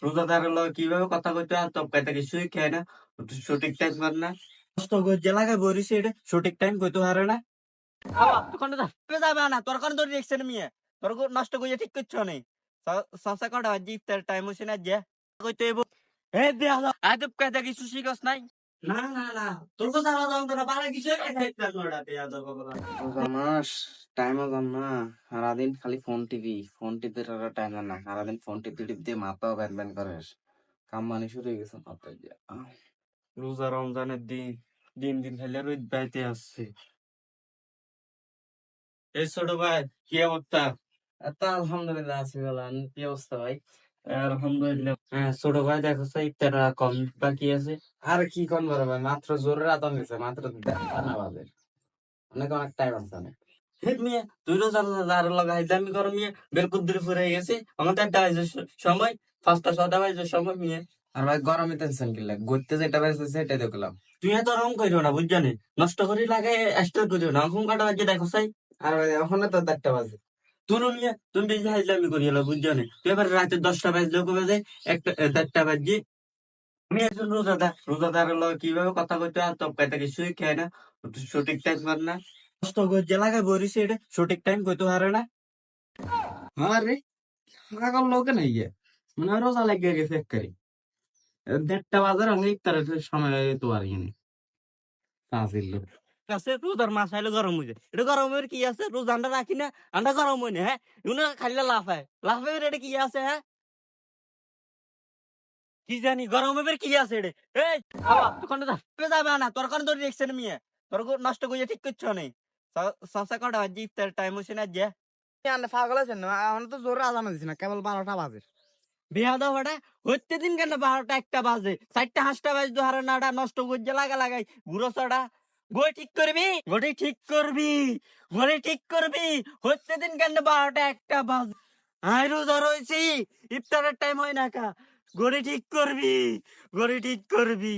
রোজাদারের লগে কিভাবে কথা কইতে হয় তব কইতে কিছুই খায় না, সঠিক টাইম কর না, কষ্ট করে যে লাগায় বরিছে এটা সঠিক টাইম কইতে পারে না। তুই কোন যাবে না তোর কোন ধরে দেখছেন মিয়া, তোর নষ্ট করে ঠিক করছো নেই। সসা কটা বাজি ইফতার টাইম হইছে না যে কইতে এবো হে দে আদব কইতে কিছু শিখস নাই। না না না তোর তো সারা দাম তোরা বারে কিছু খাইতে নড়াতে আদব বাবা রোজা মাস টাইমও কম না, সারাদিন খালি ফোন টিপতে টাইম না, সারাদিন ফোন টিপতে টিপতে মাথাও ব্যান ব্যান করে কাম মানে শুরু হয়ে গেছে মাথায় দিয়ে। রোজা রমজানের দিন দিন দিন খাইলে রোদ বাইতে আসছে। এই ছোট ভাই কি অবস্থা? তা আলহামদুলিল্লাহ আছি ভালো, কি অবস্থা ভাই? আলহামদুলিল্লাহ। হ্যাঁ ছোট ভাই দেখো তো ইফতার কম বাকি আছে। আর কি কোন বড় ভাই, মাত্র জোরের আদান দিছে, মাত্র 10টা বাজে, অনেক টাইম আছে অনেক। হেট মিয়া তুই রোজ আর লাগা হাইদামি কর মিয়া, বেলকুদ দূরে ফুরে গেছে আমাদের একটা বাজে সময়, 5টা 6টা বাজে সময় মিয়া। আর ভাই গরমে টেনশন কিনলে গড়তে যেটা বাজছে সেটাই দেখলাম। তুই এত রং করিও না বুঝজানি, নষ্ট করি লাগে স্টোর করিও না, এখন কটা বাজে দেখো সাই। আর ভাই ওখানে তো 4টা বাজে। তোর মিয়া তুমি বেশি হাইজলামি করিও না বুঝজানি, তুই এবার রাতে 10টা বাজলে কবে যায়, একটা 4টা বাজে। আমি একজন রোজাদারের লগে কিভাবে কথা কইতে হয় তব কইতে কিছুই খায় না, সঠিক টাইম কর না, কষ্ট করে যে লাগায় বরিছে এটা সঠিক টাইম কইতে পারে না। আরে পাগল লোক নাই গিয়ে, মনে হয় রোজা লেগে গেছে একবারে। 1:30 বাজার আমি ইফতারের সময় তো আর কিনে ফাজিল লোক আছে। রোজার মাছ খাইলে গরম হয়ে যায়, এটা গরমের কি আছে? রোজ আন্ডা রাখি না, আন্ডা গরম হয় না। হ্যাঁ এগুলো খাইলে লাফায় এটা কি আছে? হ্যাঁ কি জানি গরম এবার কি আছে রে? এই বাবা তুই কোন যাবে না, তোর কোন ধরে দেখছেন মিয়া, তোর নষ্ট করে ঠিক করছো নেই। সসা কটা বাজি ইফতার টাইম হইছে না যে পাগল আছেন না, আমার তো জোরে আজান দিছি না, কেবল 12টা বাজে। বিয়া দাও হটা হইতে দিন কেন 12টা 1টা বাজে, 4টা 5টা বাজে ধরে নাটা নষ্ট করছে লাগাই ঘুরো চড়া। গই ঠিক করবি, গড়ি ঠিক করবি, গড়ি ঠিক করবি, হইতে দিন কেন 12টা 1টা বাজে। আই রোজা রয়েছি, ইফতারের টাইম হয় না কা, গড়ি ঠিক করবি, গড়ি ঠিক করবি।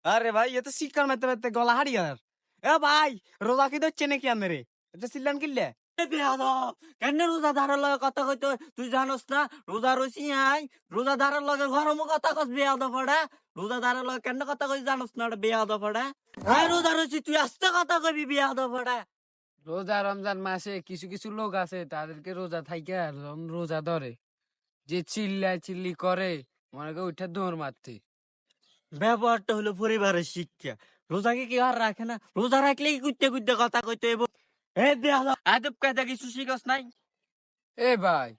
আরে ভাই এ তো শিকার মারতে মারতে গলা হারিয়ে আর। এ ভাই রোজা কি ধরছে নাকি আনে রে? এটা সিল্লান কিনলে বেয়াদব কেন রোজাদারের লগে কথা কইতে হয়? তুই জানোস না রোজা রইছি আই, রোজাদারের লগে গরম কথা কস বেয়াদব ফড়া, রোজাদারের লগে কেন কথা কইস জানোস না? বেয়াদব ফড়া আই রোজা রইছি তুই আস্তে কথা কইবি বেয়াদব ফড়া। রোজা রমজান মাসে কিছু কিছু লোক আছে তাদেরকে রোজা থাইকা রোজা ধরে, যে চিল্লি করে, মনে করে উঠে দৌড় মারতে। ব্যবহারটা হলো পরিবারের শিক্ষা, রোজাকে কি আর রাখে না? রোজা রাখলে কি কুইতে কুইতে কথা কইতে হইব? এ বেয়াদব আদব কায়দা কিছু শিখস নাই? এ ভাই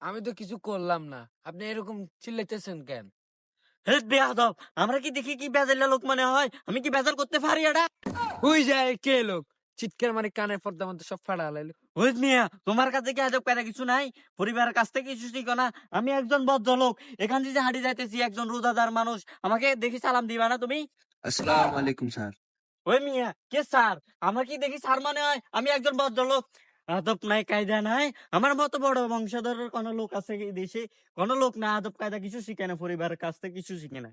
আমি তো কিছু করলাম না, আপনি এরকম চিল্লাইতেছেন কেন? হে বেয়াদব আমরা কি দেখি কি বেজাইলা লোক মনে হয়? আমি কি বেজাল করতে পারি এটা? ওই যায় কে লোক চিৎকার মানে কানের পর্দা মধ্যে সব ফাড়া লাইলো। ওই মিয়া তোমার কাছে কি আজব কায়দা কিছু নাই? পরিবারের কাছ থেকে কিছু শিখো না? আমি একজন ভদ্রলোক, এখান থেকে হাঁটি যাইতেছি, একজন রোজাদার মানুষ, আমাকে দেখি সালাম দিবা না তুমি? আসসালামু আলাইকুম স্যার। ওই মিয়া কে স্যার? আমার কি দেখি স্যার মনে হয়? আমি একজন ভদ্রলোক, আদব নাই কায়দা নাই। আমার মতো বড় বংশধরের কোন লোক আছে কি দেশে? কোন লোক না আদব কায়দা কিছু শিখে না, পরিবারের কাছ থেকে কিছু শিখে না।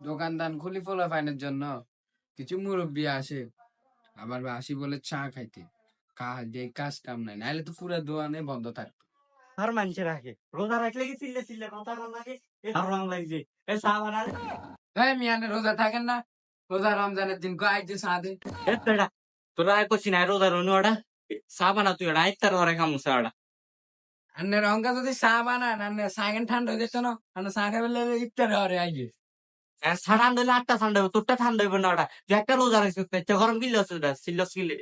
দোকানদান খুলি ফোলা ফাইনের জন্য কিছু মুরব্বী আসে, আবার আসি বলে চা খাইতে, কাজ কাম নাই, নাইলে তো পুরো দোকানে বন্ধ থাকতো। আর মানুষে রাখে রোজা রাখলে কি চিল্লে চিল্লে কথা কর লাগে? আর রং লাগছে এ চা বানালে হ্যাঁ মিয়ানে রোজা থাকেন না? রোজা রমজানের দিন কয়েক দিন চা দে। এতটা তোরা করছি না রোজা রনু ওটা চা বানা, তুই ওটা আইতার ঘরে খামুছে ওটা। আন্নের অঙ্কা যদি চা বানান আন্নে সাগেন ঠান্ডা হয়ে যেত না, আন্নে চা খাবে ইফতার হরে আইগে। ঠান্ডা হইলে 8টা ঠান্ডা হবে, তোরটা ঠান্ডা হইবে না ওটা, তুই একটা রোজা রাখছিস গরম কিনলে আছে ওটা সিল্লস কিনলে।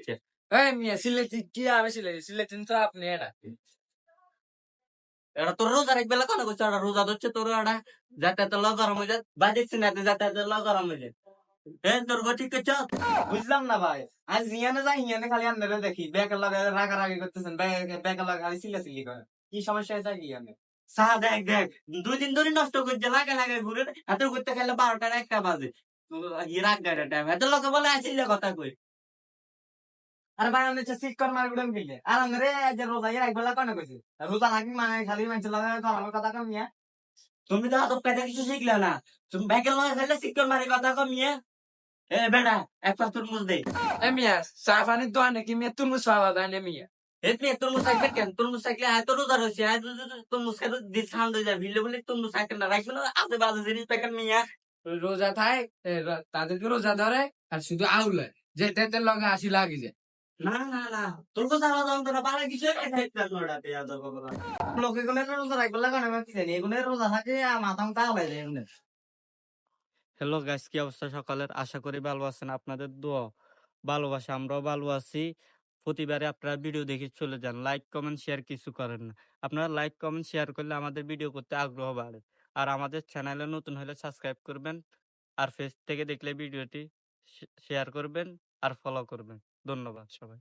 এই মিয়া সিলেটি কি আমি সিলেটিন তো আপনি এটা। এটা তোর রোজা রাখবে কেন করছে? ওটা রোজা ধরছে তোর ওটা, যাতে ল গরম হয়ে যায় বা দেখছি না যাতে ল গরম হয়ে যায়। তোর গো ঠিক আছে? বুঝলাম না ভাই, আজ ইয়ানে যাই ইয়ানে খালি আন্দারে দেখি ব্যাকের লাগে রাগারাগি করতেছেন, ব্যাকের লাগে খালি চিল্লাচিল্লি করে। কি সমস্যা হয়েছে কি ইয়ানে? চা দেখ দেখ 2 দিন ধরে নষ্ট করছে, লাগে লাগে ঘুরে এত ঘুরতে খেলে 12টা 1টা বাজে। রাগ গাড়া টাইম এত লোকে বলে আসিলে কথা কই। আরে ভাই আমি শিক্ষণ মার গুড়াম কিনলে আর আন্দারে যে রোজা এক বেলা কনে কইছে, রোজা নাকি মানে খালি মানুষের লাগে গরমের কথা কমিয়া। তুমি তো আদব কায়দা কিছু শিখলে না, তুমি ব্যাগের লগে খেলে শিক্ষণ মারি কথা কমিয়ে। এ বেটা এক পাঁচ তরমুজ দে। এ মিয়া চা পানির দোকানে কি মিয়া তুরমুজ পাওয়া যায় না মিয়া? এমনি তরমুজ থাকবে কেন? তরমুজ থাকলে এত রোজা রয়েছে, তরমুজ খাইতে দিল ঠান্ডা হয়ে যায়, ভিড়লে বলে তরমুজ থাকবে না, রাখবে না আজে বাজে জিনিস প্যাকেট নিয়ে। ওই রোজা থাকে তাদেরকে রোজা ধরে আর শুধু আউলে যে তেতের লগে আসি লাগি যায়। না না না, তরমুজ আলাদা যন্ত্রণা পারে কিছু খাইতে নড়াতে যাও বাবা। লোকে গুলো রোজা রাখবে লাগানো কি জানি এগুলো রোজা থাকে মাথা মাথা আলাই যায় এগুলো। হ্যালো গাইস, কি অবস্থা সকালের? আশা করি ভালো আছেন। আপনাদের দোয়া ভালোবাসা আমরাও ভালো আছি। প্রতিবারে আপনারা ভিডিও দেখে চলে যান, লাইক কমেন্ট শেয়ার কিছু করেন না। আপনারা লাইক কমেন্ট শেয়ার করলে আমাদের ভিডিও করতে আগ্রহ বাড়ে। আর আমাদের চ্যানেলে নতুন হলে সাবস্ক্রাইব করবেন, আর ফেস থেকে দেখলে ভিডিওটি শেয়ার করবেন আর ফলো করবেন। ধন্যবাদ সবাই।